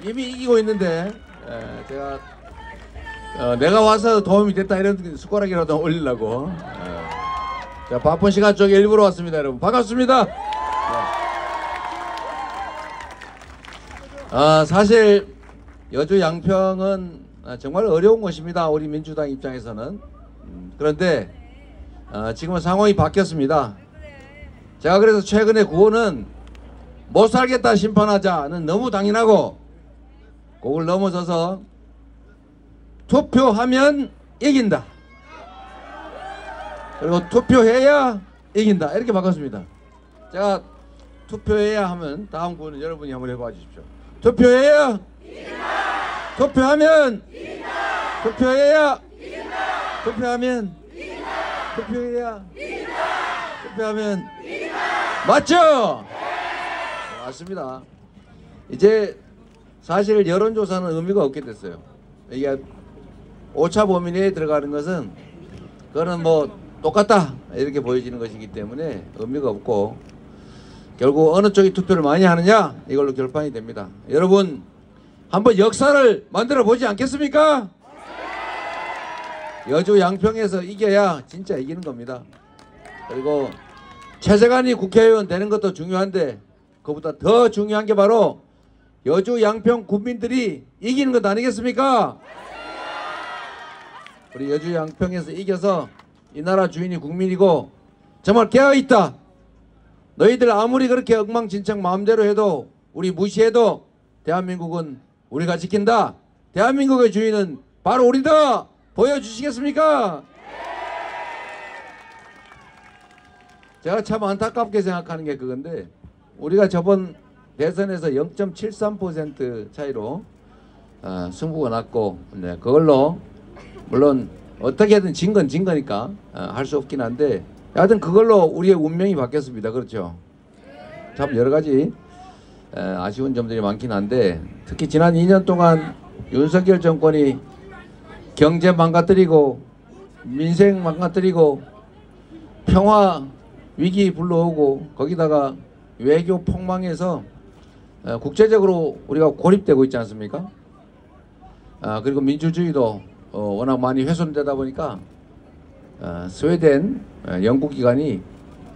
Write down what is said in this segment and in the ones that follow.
이미 이기고 있는데 제가 내가 와서 도움이 됐다 이런 숟가락이라도 올리려고 자, 바쁜 시간 쪽에 일부러 왔습니다. 여러분 반갑습니다. 사실 여주 양평은 정말 어려운 것입니다. 우리 민주당 입장에서는. 그런데 지금은 상황이 바뀌었습니다. 제가 그래서 최근에 구호는 못 살겠다 심판하자는 너무 당연하고, 그걸 넘어서서 투표하면 이긴다, 그리고 투표해야 이긴다, 이렇게 바꿨습니다. 제가 투표해야 하면 다음 구호는 여러분이 한번 해봐 주십시오. 투표해야 이긴다. 투표하면 이긴다. 투표해야 이긴다. 투표하면 이긴다. 투표해야 이긴다. 투표하면 이긴다. 맞죠? 네, 맞습니다. 이제 사실 여론조사는 의미가 없게 됐어요. 이게 오차 범위 내에 들어가는 것은 그거는 뭐 똑같다 이렇게 보여지는 것이기 때문에 의미가 없고, 결국 어느 쪽이 투표를 많이 하느냐 이걸로 결판이 됩니다. 여러분 한번 역사를 만들어 보지 않겠습니까? 여주 양평에서 이겨야 진짜 이기는 겁니다. 그리고 최재관이 국회의원 되는 것도 중요한데 그보다 더 중요한 게 바로 여주 양평 국민들이 이기는 것 아니겠습니까? 우리 여주 양평에서 이겨서 이 나라 주인이 국민이고 정말 깨어있다, 너희들 아무리 그렇게 엉망진창 마음대로 해도 우리 무시해도 대한민국은 우리가 지킨다, 대한민국의 주인은 바로 우리다, 보여주시겠습니까? 제가 참 안타깝게 생각하는 게 그건데, 우리가 저번 대선에서 0.73% 차이로 승부가 났고, 네, 그걸로 물론 어떻게든 진 건 진 거니까 할 수 없긴 한데, 하여튼 그걸로 우리의 운명이 바뀌었습니다. 그렇죠? 참 여러 가지 아쉬운 점들이 많긴 한데, 특히 지난 2년 동안 윤석열 정권이 경제 망가뜨리고 민생 망가뜨리고 평화 위기 불러오고 거기다가 외교 폭망해서 국제적으로 우리가 고립되고 있지 않습니까? 그리고 민주주의도 워낙 많이 훼손되다 보니까 스웨덴 연구기관이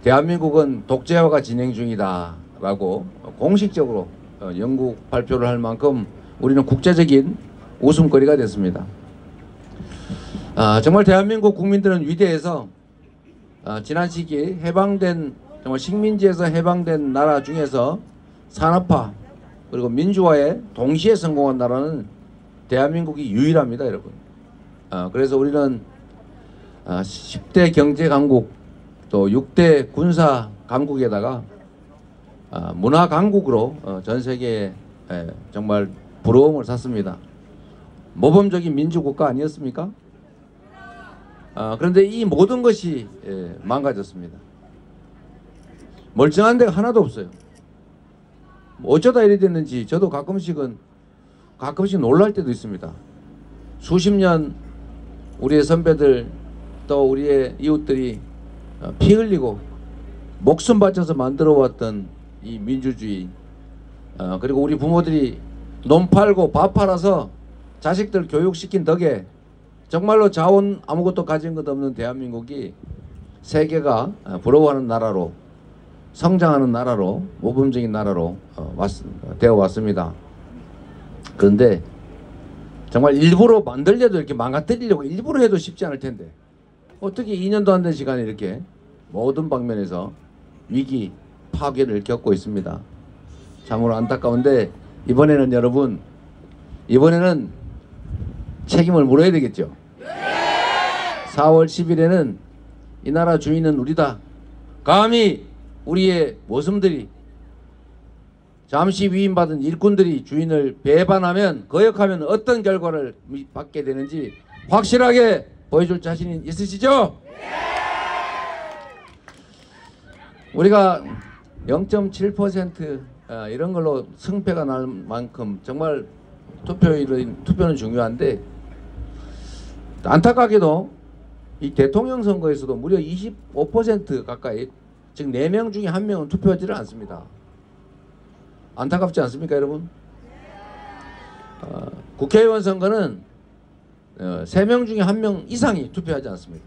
대한민국은 독재화가 진행 중이다 라고 공식적으로 영국 발표를 할 만큼 우리는 국제적인 웃음거리가 됐습니다. 정말 대한민국 국민들은 위대해서 지난 시기 해방된, 정말 식민지에서 해방된 나라 중에서 산업화 그리고 민주화에 동시에 성공한 나라는 대한민국이 유일합니다, 여러분. 그래서 우리는 10대 경제 강국 또 6대 군사 강국에다가 문화 강국으로 전 세계에 정말 부러움을 샀습니다. 모범적인 민주국가 아니었습니까? 그런데 이 모든 것이 망가졌습니다. 멀쩡한 데가 하나도 없어요. 어쩌다 이래 됐는지 저도 가끔씩 놀랄 때도 있습니다. 수십 년 우리의 선배들 또 우리의 이웃들이 피 흘리고 목숨 바쳐서 만들어 왔던 이 민주주의, 그리고 우리 부모들이 논 팔고 밥 팔아서 자식들 교육시킨 덕에 정말로 자원 아무것도 가진 것 없는 대한민국이 세계가 부러워하는 나라로, 성장하는 나라로, 모범적인 나라로 되어 왔습니다. 그런데 정말 일부러 만들려도 이렇게 망가뜨리려고 일부러 해도 쉽지 않을 텐데 어떻게 2년도 안 된 시간에 이렇게 모든 방면에서 위기, 파괴를 겪고 있습니다. 참으로 안타까운데 이번에는 여러분, 이번에는 책임을 물어야 되겠죠. 4월 10일에는 이 나라 주인은 우리다. 감히 우리의 모습들이, 잠시 위임받은 일꾼들이 주인을 배반하면, 거역하면 어떤 결과를 받게 되는지 확실하게 보여줄 자신이 있으시죠? 우리가 0.7% 이런 걸로 승패가 날 만큼 정말 투표는 중요한데, 안타깝게도 이 대통령 선거에서도 무려 25% 가까이, 즉 4명 중에 1명은 투표하지를 않습니다. 안타깝지 않습니까, 여러분? 국회의원 선거는 3명 중에 1명 이상이 투표하지 않습니다.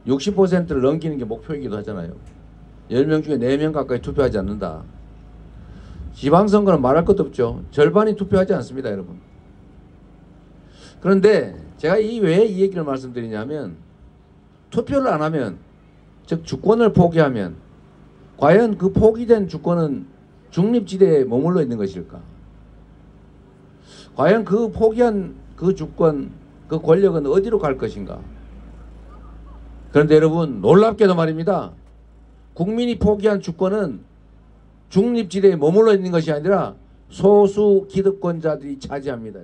60%를 넘기는 게 목표이기도 하잖아요. 10명 중에 4명 가까이 투표하지 않는다. 지방선거는 말할 것도 없죠. 절반이 투표하지 않습니다, 여러분. 그런데 제가 왜 이 얘기를 말씀드리냐면, 투표를 안 하면, 즉 주권을 포기하면 과연 그 포기된 주권은 중립지대에 머물러 있는 것일까? 과연 그 포기한 그 주권, 그 권력은 어디로 갈 것인가? 그런데 여러분, 놀랍게도 말입니다. 국민이 포기한 주권은 중립지대에 머물러 있는 것이 아니라 소수 기득권자들이 차지합니다.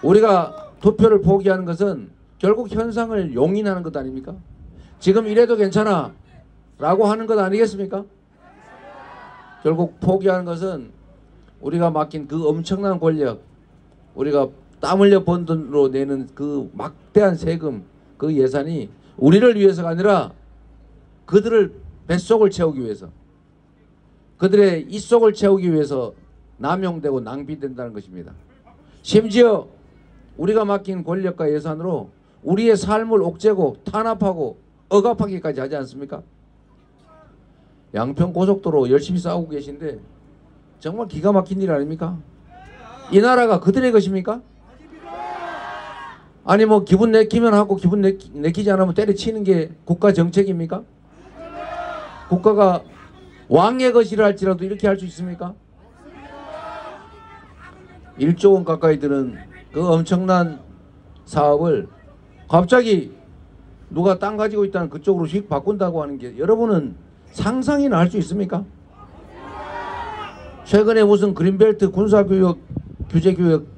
우리가 투표를 포기하는 것은 결국 현상을 용인하는 것 아닙니까? 지금 이래도 괜찮아 라고 하는 것 아니겠습니까? 결국 포기하는 것은 우리가 맡긴 그 엄청난 권력, 우리가 땀 흘려 번 돈으로 내는 그 막대한 세금, 그 예산이 우리를 위해서가 아니라 그들을 뱃속을 채우기 위해서, 그들의 입속을 채우기 위해서 남용되고 낭비된다는 것입니다. 심지어 우리가 맡긴 권력과 예산으로 우리의 삶을 옥죄고 탄압하고 억압하기까지 하지 않습니까? 양평 고속도로 열심히 싸우고 계신데 정말 기가 막힌 일 아닙니까? 이 나라가 그들의 것입니까? 아니 뭐 기분 내키면 하고 기분 내키지 않으면 때려치는 게 국가 정책입니까? 국가가 왕의 것이라 할지라도 이렇게 할 수 있습니까? 1조 원 가까이 드는 그 엄청난 사업을 갑자기 누가 땅 가지고 있다는 그쪽으로 휙 바꾼다고 하는 게 여러분은 상상이나 할 수 있습니까? 최근에 무슨 그린벨트 군사교육, 규제교육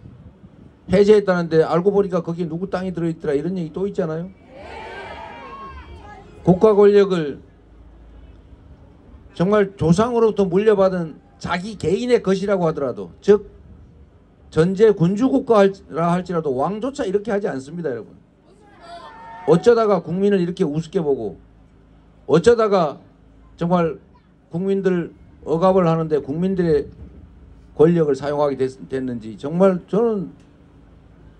해제했다는데 알고 보니까 거기에 누구 땅이 들어있더라 이런 얘기 또 있잖아요. 국가 권력을 정말 조상으로부터 물려받은 자기 개인의 것이라고 하더라도, 즉 전제 군주국가라 할지라도 왕조차 이렇게 하지 않습니다, 여러분. 어쩌다가 국민을 이렇게 우습게 보고, 어쩌다가 정말 국민들 억압을 하는데 국민들의 권력을 사용하게 됐는지 정말 저는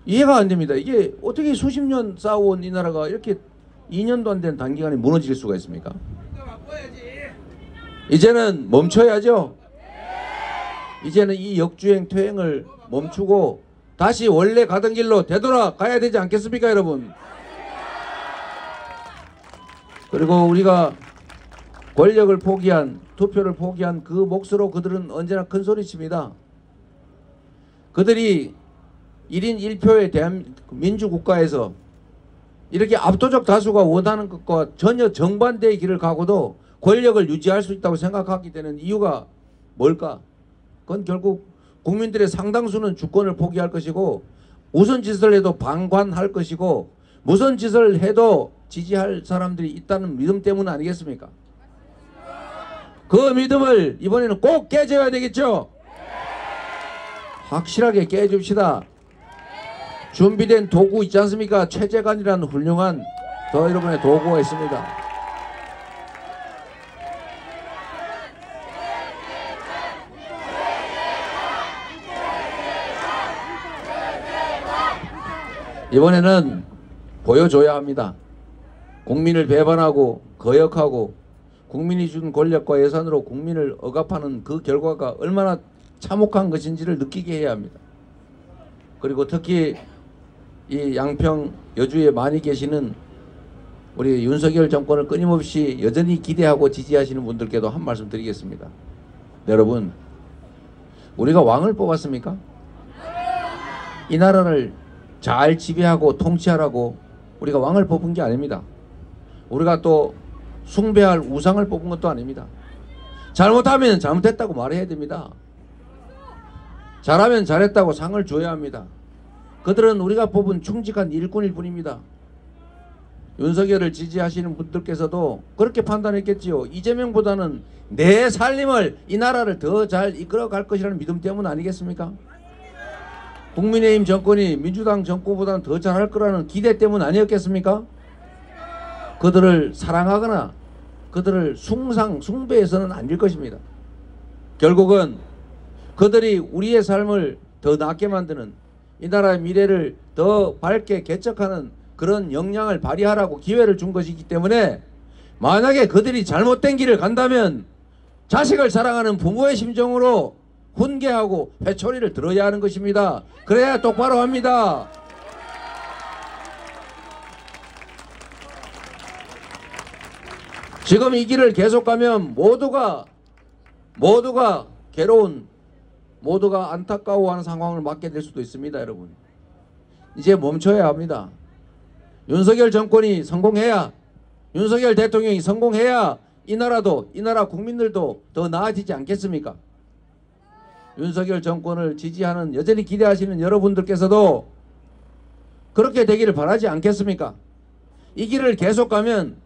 이해가 안 됩니다. 이게 어떻게 수십 년 쌓아온 이 나라가 이렇게 2년도 안 된 단기간에 무너질 수가 있습니까? 이제는 멈춰야죠. 이제는 이 역주행 퇴행을 멈추고 다시 원래 가던 길로 되돌아가야 되지 않겠습니까, 여러분? 그리고 우리가 권력을 포기한, 투표를 포기한 그 몫으로 그들은 언제나 큰 소리칩니다. 그들이 1인 1표의 민주국가에서 이렇게 압도적 다수가 원하는 것과 전혀 정반대의 길을 가고도 권력을 유지할 수 있다고 생각하게 되는 이유가 뭘까? 그건 결국 국민들의 상당수는 주권을 포기할 것이고 무슨 짓을 해도 방관할 것이고 무슨 짓을 해도 지지할 사람들이 있다는 믿음 때문 아니겠습니까? 그 믿음을 이번에는 꼭 깨져야 되겠죠? 확실하게 깨줍시다. 준비된 도구 있지 않습니까? 최재관이라는 훌륭한 여러분의 도구가 있습니다. 이번에는 보여줘야 합니다. 국민을 배반하고 거역하고 국민이 준 권력과 예산으로 국민을 억압하는 그 결과가 얼마나 참혹한 것인지를 느끼게 해야 합니다. 그리고 특히 이 양평 여주에 많이 계시는 우리 윤석열 정권을 끊임없이 여전히 기대하고 지지하시는 분들께도 한 말씀 드리겠습니다. 여러분, 우리가 왕을 뽑았습니까? 이 나라를 잘 지배하고 통치하라고 우리가 왕을 뽑은 게 아닙니다. 우리가 또 숭배할 우상을 뽑은 것도 아닙니다. 잘못하면 잘못했다고 말해야 됩니다. 잘하면 잘했다고 상을 줘야 합니다. 그들은 우리가 뽑은 충직한 일꾼일 뿐입니다. 윤석열을 지지하시는 분들께서도 그렇게 판단했겠지요. 이재명보다는 내 살림을, 이 나라를 더 잘 이끌어갈 것이라는 믿음 때문 아니겠습니까? 국민의힘 정권이 민주당 정권보다는 더 잘할 거라는 기대 때문 아니었겠습니까? 그들을 사랑하거나 그들을 숭배해서는 안 될 것입니다. 결국은 그들이 우리의 삶을 더 낫게 만드는, 이 나라의 미래를 더 밝게 개척하는 그런 역량을 발휘하라고 기회를 준 것이기 때문에, 만약에 그들이 잘못된 길을 간다면 자식을 사랑하는 부모의 심정으로 훈계하고 회초리를 들어야 하는 것입니다. 그래야 똑바로 합니다. 지금 이 길을 계속 가면 모두가 괴로운, 모두가 안타까워하는 상황을 맞게 될 수도 있습니다. 여러분, 이제 멈춰야 합니다. 윤석열 정권이 성공해야, 윤석열 대통령이 성공해야 이 나라도, 이 나라 국민들도 더 나아지지 않겠습니까? 윤석열 정권을 지지하는, 여전히 기대하시는 여러분들께서도 그렇게 되기를 바라지 않겠습니까? 이 길을 계속 가면,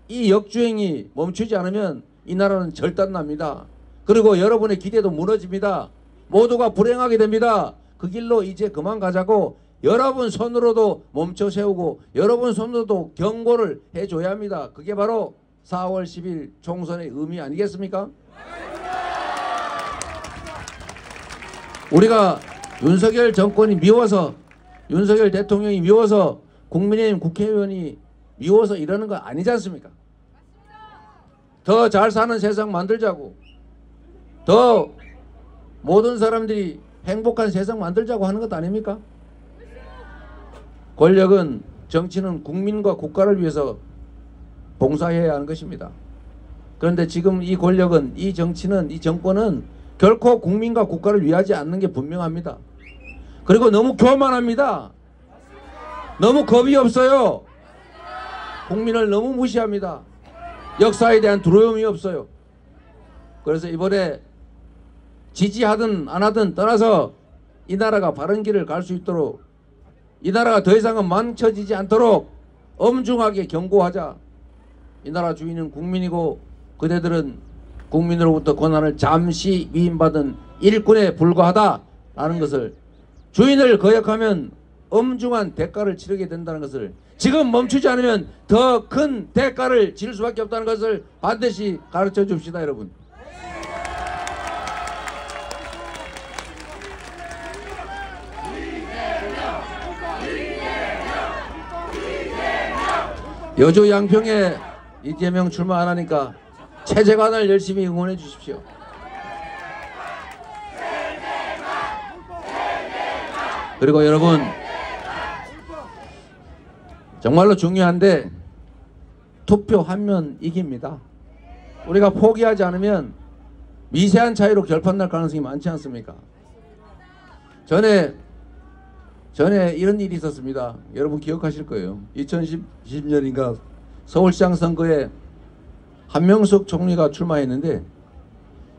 이 역주행이 멈추지 않으면 이 나라는 절단납니다. 그리고 여러분의 기대도 무너집니다. 모두가 불행하게 됩니다. 그 길로 이제 그만 가자고 여러분 손으로도 멈춰 세우고 여러분 손으로도 경고를 해줘야 합니다. 그게 바로 4월 10일 총선의 의미 아니겠습니까? 우리가 윤석열 정권이 미워서, 윤석열 대통령이 미워서, 국민의힘 국회의원이 미워서 이러는 거 아니지 않습니까? 더 잘 사는 세상 만들자고, 더 모든 사람들이 행복한 세상 만들자고 하는 것 아닙니까? 권력은, 정치는 국민과 국가를 위해서 봉사해야 하는 것입니다. 그런데 지금 이 권력은, 이 정치는, 이 정권은 결코 국민과 국가를 위하지 않는 게 분명합니다. 그리고 너무 교만합니다. 너무 겁이 없어요. 국민을 너무 무시합니다. 역사에 대한 두려움이 없어요. 그래서 이번에 지지하든 안 하든 떠나서 이 나라가 바른 길을 갈 수 있도록, 이 나라가 더 이상은 망쳐지지 않도록 엄중하게 경고하자. 이 나라 주인은 국민이고 그대들은 국민으로부터 권한을 잠시 위임받은 일꾼에 불과하다라는 것을, 주인을 거역하면 엄중한 대가를 치르게 된다는 것을, 지금 멈추지 않으면 더 큰 대가를 치를 수밖에 없다는 것을 반드시 가르쳐 줍시다. 여러분, 여주 양평에 이재명 출마 안 하니까 체제관을 열심히 응원해 주십시오. 그리고 여러분, 정말로 중요한데 투표하면 이깁니다. 우리가 포기하지 않으면 미세한 차이로 결판 날 가능성이 많지 않습니까? 전에 이런 일이 있었습니다. 여러분 기억하실 거예요. 2010년인가 서울시장 선거에 한명숙 총리가 출마했는데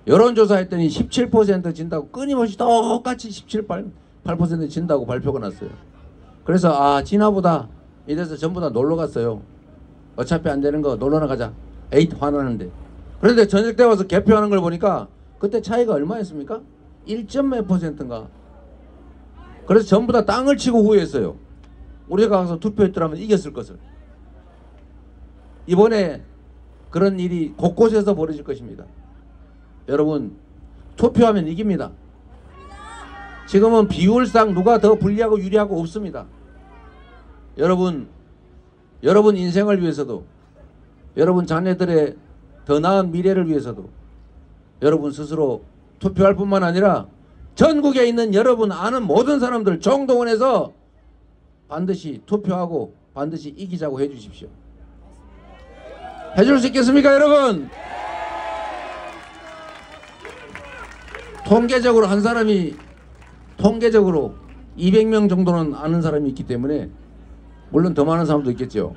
여론조사했더니 17% 진다고, 끊임없이 똑같이 17, 8% 진다고 발표가 났어요. 그래서 지나보다 이래서 전부 다 놀러 갔어요. 어차피 안 되는 거 놀러나 가자. 에잇 화나는데. 그런데 저녁 때 와서 개표하는 걸 보니까 그때 차이가 얼마였습니까? 1몇 %인가. 그래서 전부 다 땅을 치고 후회했어요. 우리가 가서 투표했더라면 이겼을 것을. 이번에 그런 일이 곳곳에서 벌어질 것입니다. 여러분, 투표하면 이깁니다. 지금은 비율상 누가 더 불리하고 유리하고 없습니다. 여러분 인생을 위해서도, 여러분 자녀들의 더 나은 미래를 위해서도 여러분 스스로 투표할 뿐만 아니라 전국에 있는 여러분 아는 모든 사람들 총동원해서 반드시 투표하고 반드시 이기자고 해주십시오. 해줄 수 있겠습니까, 여러분? 통계적으로 한 사람이, 통계적으로 200명 정도는 아는 사람이 있기 때문에, 물론 더 많은 사람도 있겠죠.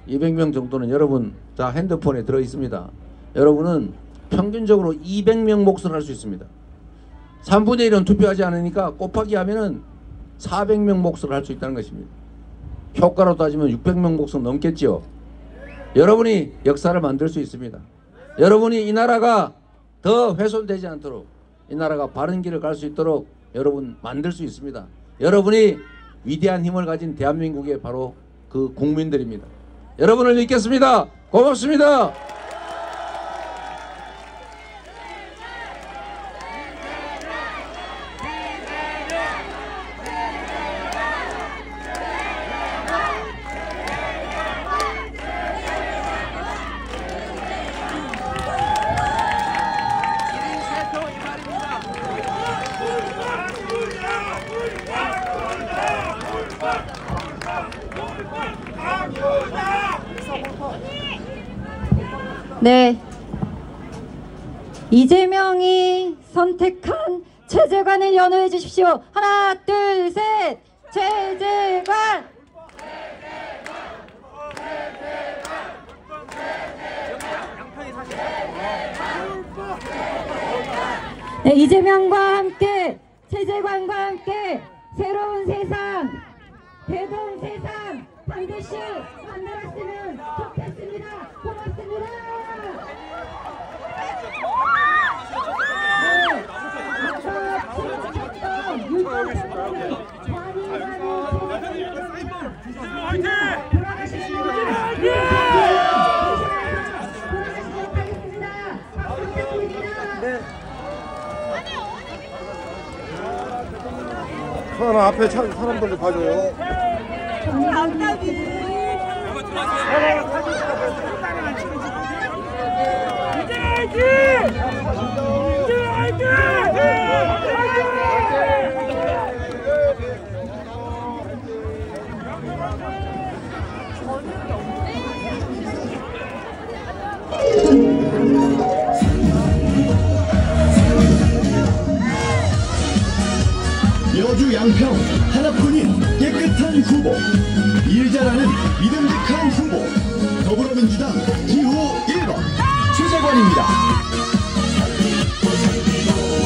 200명 정도는 여러분 다 핸드폰에 들어 있습니다. 여러분은 평균적으로 200명 몫을 할 수 있습니다. 3분의 1은 투표하지 않으니까 곱하기 하면은 400명 몫을 할 수 있다는 것입니다. 효과로 따지면 600명 몫은 넘겠죠. 여러분이 역사를 만들 수 있습니다. 여러분이 이 나라가 더 훼손되지 않도록, 이 나라가 바른 길을 갈 수 있도록 여러분 만들 수 있습니다. 여러분이 위대한 힘을 가진 대한민국의 바로 그 국민들입니다. 여러분을 믿겠습니다. 고맙습니다. 네. 이재명이 선택한 최재관을 연호해 주십시오. 하나, 둘, 셋. 최재관. 네, 이재명과 함께 최재관과 함께 새로운 세상, 대동 세상 반드시 만들었으면 좋겠습니다. 고맙습니다. 서연아, 앞에 사람들 좀 봐줘요. 여주 양평 하나뿐인 깨끗한 후보, 일 잘하는 믿음직한 후보, 더불어민주당 기호 1번 최재관입니다.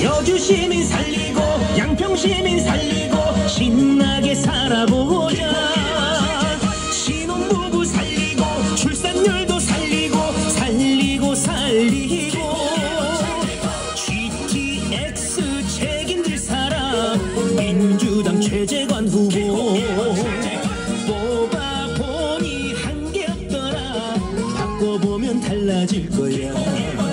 여주 시민 살리고 양평 시민 살리고 신나게 살아보자. 신혼부부 살리고 출산율도 살리고 살리고 살리고 GTX 책임질 사람 민주당 최재관 후보 뽑아보니 한게 없더라. 바꿔보면 달라질 거야.